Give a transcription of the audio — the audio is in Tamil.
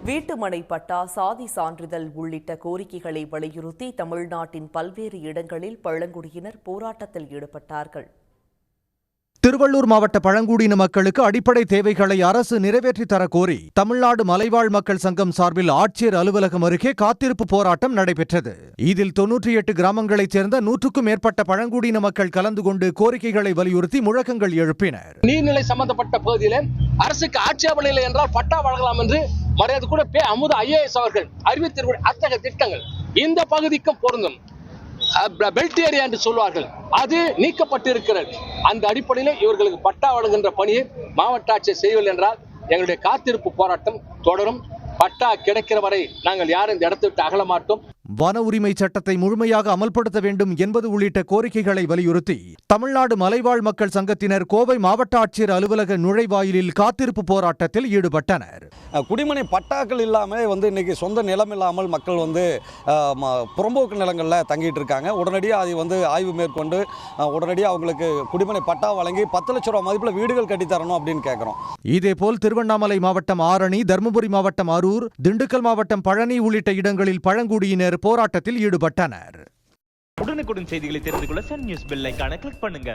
வீட்டுமனை பட்டா, சாதி சான்றிதழ் உள்ளிட்ட கோரிக்கைகளை வலியுறுத்தி தமிழ்நாட்டின் பல்வேறு இடங்களில் பழங்குடியினர் போராட்டத்தில் ஈடுபட்டார்கள். திருவள்ளூர் மாவட்ட பழங்குடியின மக்களுக்கு அடிப்படை தேவைகளை அரசு நிறைவேற்றித் தர கோரி தமிழ்நாடு மலைவாழ் மக்கள் சங்கம் சார்பில் ஆட்சியர் அலுவலகம் அருகே காத்திருப்பு போராட்டம் நடைபெற்றது. இதில் 98 கிராமங்களைச் சேர்ந்த 100க்கும் மேற்பட்ட பழங்குடியின மக்கள் கலந்து கொண்டு கோரிக்கைகளை வலியுறுத்தி முழக்கங்கள் எழுப்பினர். நீர்நிலை சம்பந்தப்பட்ட பகுதியில் அரசுக்கு ஆட்சேபனை இல்லை என்றால் பட்டா வழங்கலாம் என்று மரியாதை கூட அமுத IAS அவர்கள் அறிவித்திருக்கிற அத்தகைய திட்டங்கள் இந்த பகுதிக்கும் பொருந்தும். பெல்ட் ஏரியா என்று சொல்வார்கள், அது நீக்கப்பட்டிருக்கிறது. அந்த அடிப்படையில் இவர்களுக்கு பட்டா வழங்குகின்ற பணியை மாவட்ட ஆட்சியர் செய்யவில்லை என்றால் எங்களுடைய காத்திருப்பு போராட்டம் தொடரும். பட்டா கிடைக்கிற வரை நாங்கள் யாரும் இந்த இடத்தை விட்டு அகல மாட்டோம். வன உரிமை சட்டத்தை முழுமையாக அமல்படுத்த வேண்டும் என்பது உள்ளிட்ட கோரிக்கைகளை வலியுறுத்தி தமிழ்நாடு மலைவாழ் மக்கள் சங்கத்தினர் கோவை மாவட்ட ஆட்சியர் அலுவலக நுழைவாயிலில் காத்திருப்பு போராட்டத்தில் ஈடுபட்டனர். குடிமனை பட்டாக்கள் இல்லாமல் இன்னைக்கு சொந்த நிலம் இல்லாமல் மக்கள் புறம்போக்கு நிலங்களில் தங்கிட்டு இருக்காங்க. உடனடியாக அதை ஆய்வு மேற்கொண்டு உடனடியாக அவங்களுக்கு குடிமனை பட்டா வழங்கி 10 லட்சம் ரூபாய் மதிப்பில் வீடுகள் கட்டித்தரணும் அப்படின்னு கேட்கிறோம். இதேபோல் திருவண்ணாமலை மாவட்டம் ஆரணி, தருமபுரி மாவட்டம் அரூர், திண்டுக்கல் மாவட்டம் பழனி உள்ளிட்ட இடங்களில் பழங்குடியினர் போராட்டத்தில் ஈடுபட்டனர். உடனுக்குடன் செய்திகளை தெரிந்து கொள்ள சன் நியூஸ் பெல் ஐகானை கிளிக் பண்ணுங்க.